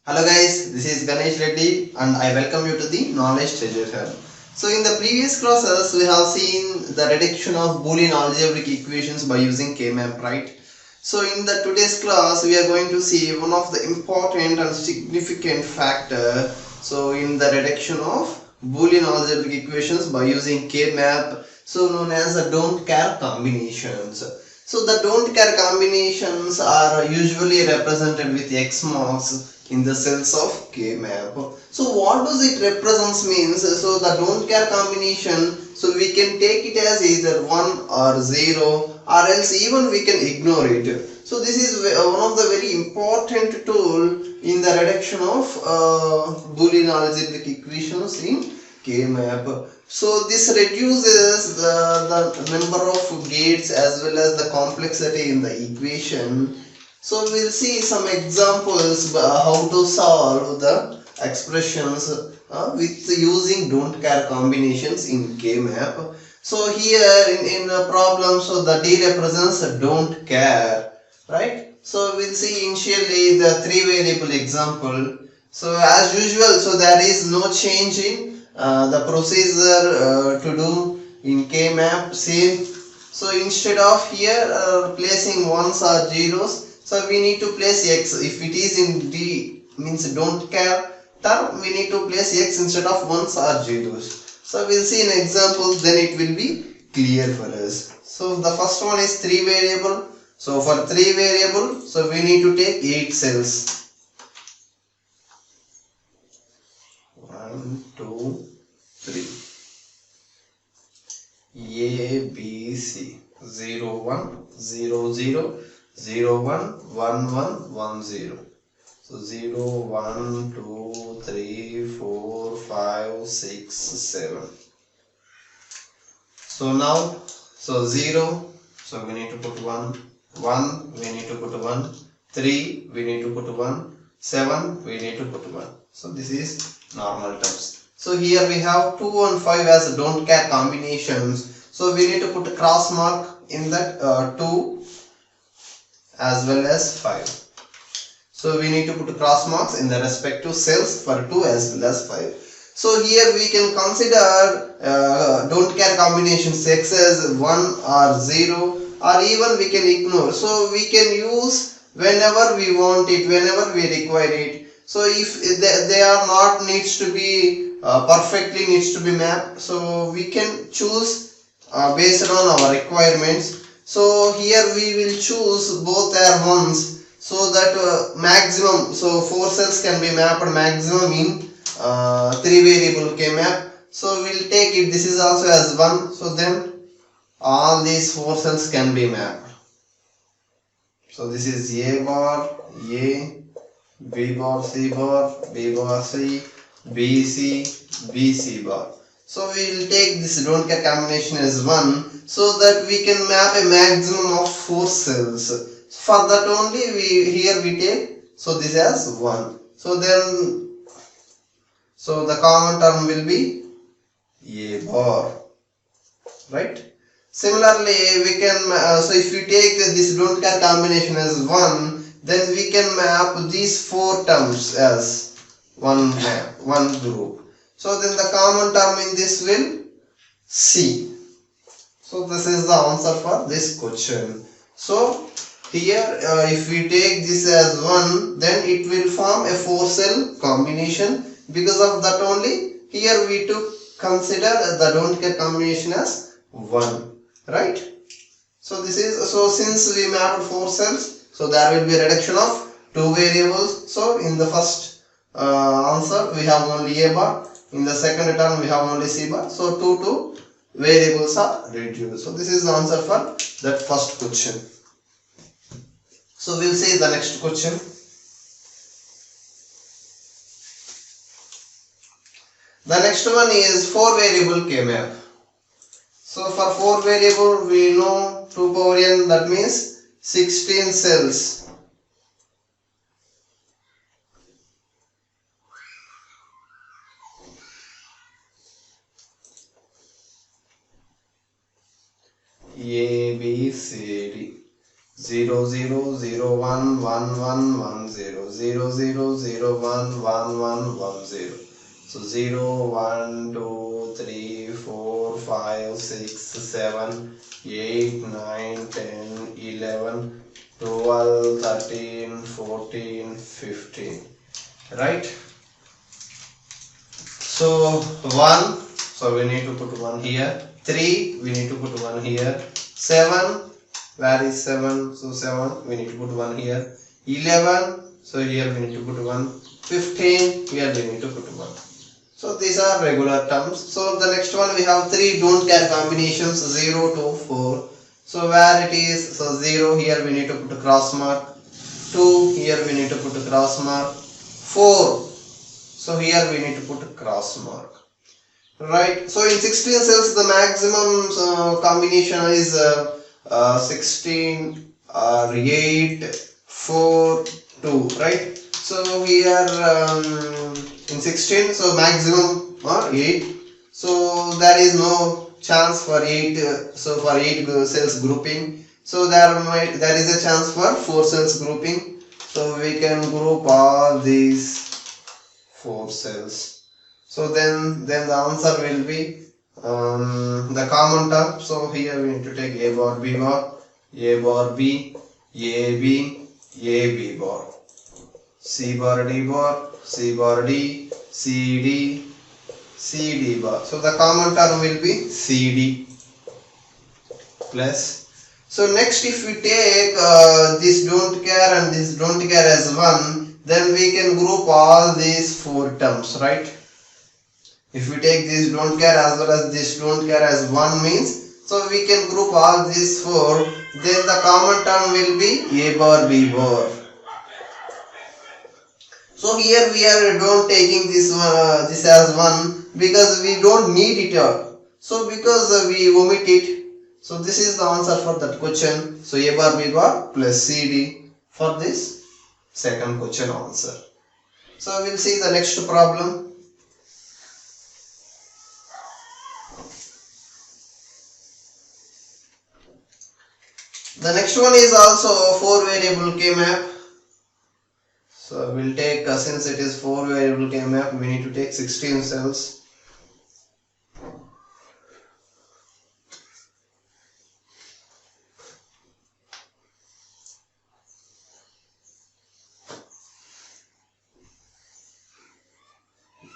Hello guys, this is Ganesh Reddy and I welcome you to the Knowledge Treasure Hub. So in the previous classes we have seen the reduction of Boolean algebraic equations by using K-map, right? So in the today's class we are going to see one of the important and significant factor in the reduction of Boolean algebraic equations by using K-map, so known as the don't care combinations. So the don't care combinations are usually represented with X marks in the cells of K-map. So what does it represents means, so the don't care combination, so we can take it as either 1 or 0 or else even we can ignore it. So this is one of the very important tool in the reduction of Boolean algebraic equations in K-map. So this reduces the number of gates as well as the complexity in the equation. So we'll see some examples how to solve the expressions with using don't care combinations in K-map. So here in a problem, so the D represents a don't care, right? So we'll see initially the three variable example. So as usual, so there is no change in the procedure to do in K-map. Same. So instead of here placing ones or zeros, so we need to place x. If it is in D means don't care term, we need to place x instead of ones or zeros. So we'll see in examples, then it will be clear for us. So the first one is three variable. So for three variable, so we need to take 8 cells. 1, 2, 3. A, B, C. 0, 1, 0, 0, 0, 1, 1, 1, 1, 0. So 0, 1, 2, 3, 4, 5, 6, 7. So now, so 0, so we need to put 1, 1, we need to put 1, 3, we need to put 1, 7, we need to put 1. So this is normal terms. So here we have 2 and 5 as don't care combinations. So we need to put a cross mark in that 2 as well as 5. So we need to put cross marks in the respective cells for 2 as well as 5. So here we can consider don't care combinations x as 1 or 0 or even we can ignore. So we can use whenever we want it, whenever we require it. So if they are not needs to be perfectly needs to be mapped, so we can choose based on our requirements. So here we will choose both are ones, so that maximum, so 4 cells can be mapped maximum in 3 variable K map. So we'll take it this is also as 1, so then all these 4 cells can be mapped. So this is A bar, A, B bar, C bar, B bar, C, B, C, B, C bar. So we will take this don't care combination as 1, so that we can map a maximum of 4 cells. For that only we take, so this as 1. So then, so the common term will be A bar, right? Similarly, we can, so if we take this don't care combination as 1, then we can map these 4 terms as one group. So then the common term in this will C. So this is the answer for this question. So here if we take this as 1, then it will form a 4 cell combination. Because of that only here we took consider the don't care combination as 1, right? So this is, so since we mapped 4 cells, so there will be a reduction of 2 variables. So in the first answer we have only A bar, in the second term we have only C bar, so 2 variables are reduced. So this is the answer for that first question. So we'll see the next question. The next one is 4 variable K map. So for 4 variable we know 2 power n, that means 16 cells. A, B, C, D. 0 0 0 1 1 1 1 0 0 0 0 1 1 1 1 0. So 0 1 2 3 4 5 6 7 8 9 10 11 12 13 14 15, right? So 1, so we need to put 1 here. 3, we need to put 1 here. 7, where is 7? So 7, we need to put 1 here. 11, so here we need to put 1. 15, here we need to put 1. So these are regular terms. So the next one we have 3 don't care combinations, 0 to 4. So where it is, so 0 here we need to put a cross mark. 2, here we need to put a cross mark. 4, so here we need to put a cross mark. Right, so in 16 cells the maximum combination is 16 8 4 2, right? So here in 16, so maximum 8, so there is no chance for 8, so for 8 cells grouping, so there is a chance for 4 cells grouping, so we can group all these 4 cells. So then the answer will be the common term. So here we need to take A bar B bar, A bar B, A B, A B bar, C bar D bar, C bar D, C D, C D bar. So the common term will be C D plus. So next, if we take this don't care and this don't care as 1, then we can group all these 4 terms, right? If we take this don't care as well as this don't care as 1 means, so we can group all these 4, then the common term will be A bar B bar. So here we are don't taking this this as 1 because we don't need it. So because we omit it, so this is the answer for that question. So A bar B bar plus CD for this second question answer. So we'll see the next problem. The next one is also 4 variable K-map. So we'll take, since it is 4 variable K-map, we need to take 16 cells.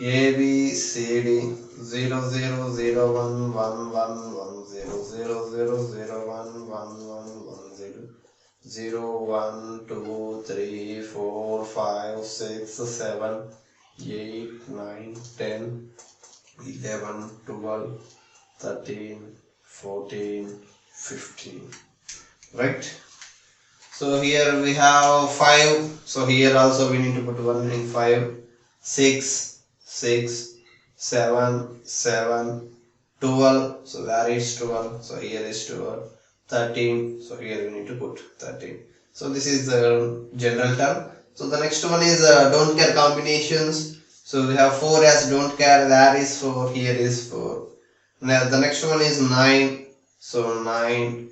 A, B, C, D, 0, 0, 0, 1, 1, 1, 1, 0, 0, 0, 0, 1, 1, 1, 1, 0, 0, 1, 2, 3, 4, 5, 6, 7, 8, 9, 10, 11, 12, 13, 14, 15. Right? So here we have 5. So here also we need to put 1 in 5. 6, 6, 7, 7, 12. So where is 12? So here is 12. 13. So here we need to put 13. So this is the general term. So the next one is don't care combinations. So we have 4 as don't care. There is 4. Here is 4. Now the next one is 9. So 9.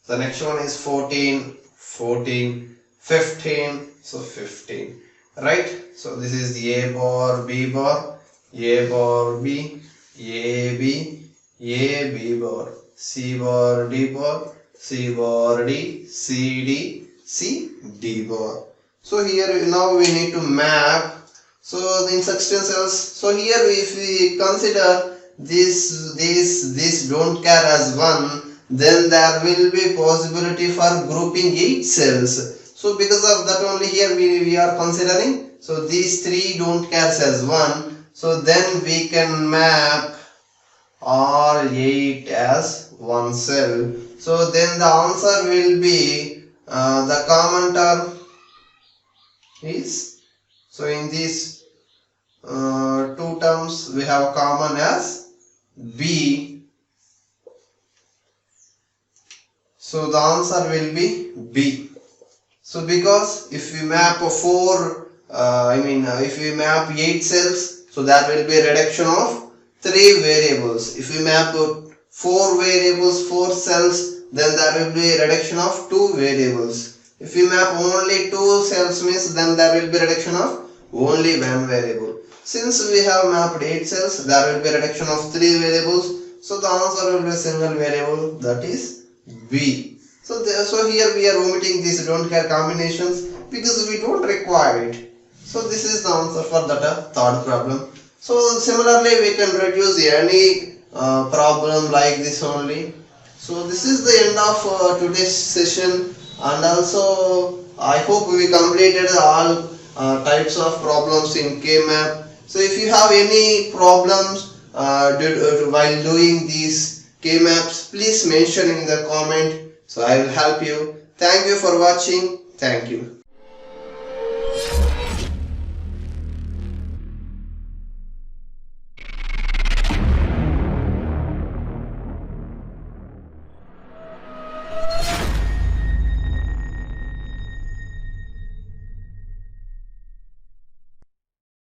The next one is 14. 14. 15. So 15. Right? So this is the A bar B bar, A bar B, A B, A B bar, C bar D bar, C bar D, C D, C D bar. So here now we need to map. So in 16 cells, so here if we consider this don't care as 1, then there will be possibility for grouping 8 cells. So because of that only here we are considering. So these 3 don't care as 1. So then we can map all 8 as 1 cell. So then the answer will be the common term is, so in these 2 terms we have common as B. So the answer will be B. So because if we map if we map 8 cells, so that will be a reduction of 3 variables. If we map 4 variables, 4 cells, then there will be a reduction of 2 variables. If we map only 2 cells means then there will be reduction of only 1 variable. Since we have mapped 8 cells, there will be a reduction of 3 variables. So the answer will be a single variable, that is B. So here we are omitting these don't care combinations because we don't require it. So this is the answer for that third problem. So similarly we can reduce any problem like this only. So this is the end of today's session, and also I hope we completed all types of problems in K-map. So if you have any problems while doing these K-maps, please mention in the comment, so I will help you. Thank you for watching. Thank you.